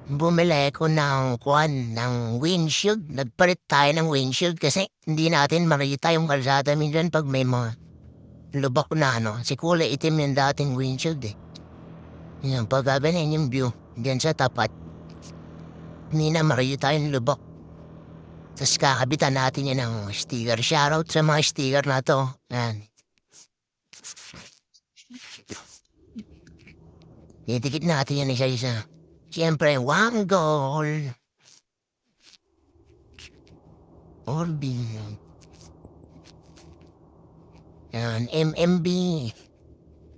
Bumili ako ng windshield. Nagpalit tayo ng windshield kasi hindi natin makita yung kalsada minsan pag may mga lubak na si kulay itim yung dating windshield eh. Yung pagkaganin yung view diyan sa tapat, hindi na makita yung lubak. Tapos kakabitan natin yan ng sticker. Shoutout sa mga sticker na to. Yan. Didikit natin yan isa-isa. Siyempre, one goal. Orbi. Yan, MMB.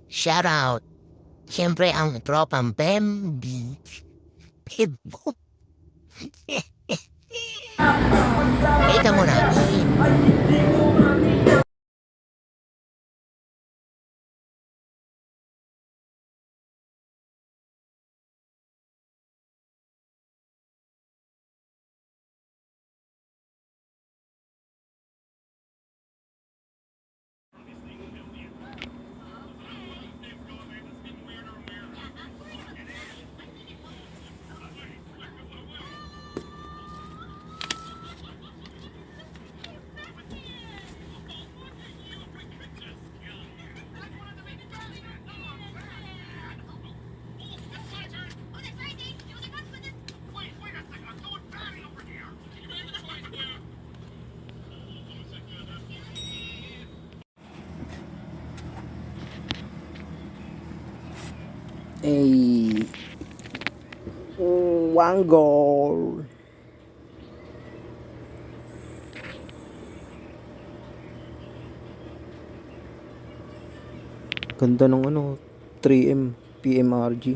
Shoutout. Siyempre, ang tropang Bambi. Pebo. Ito mo na. Ay, one goal. Ganda ng 3M PMRG.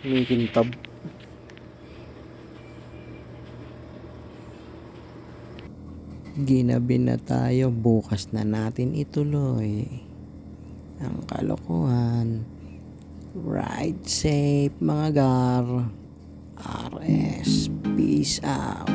Kumikintab. Ginabi na tayo, bukas na natin ituloy ang kalokohan. Ride safe mga gar. RS, peace out.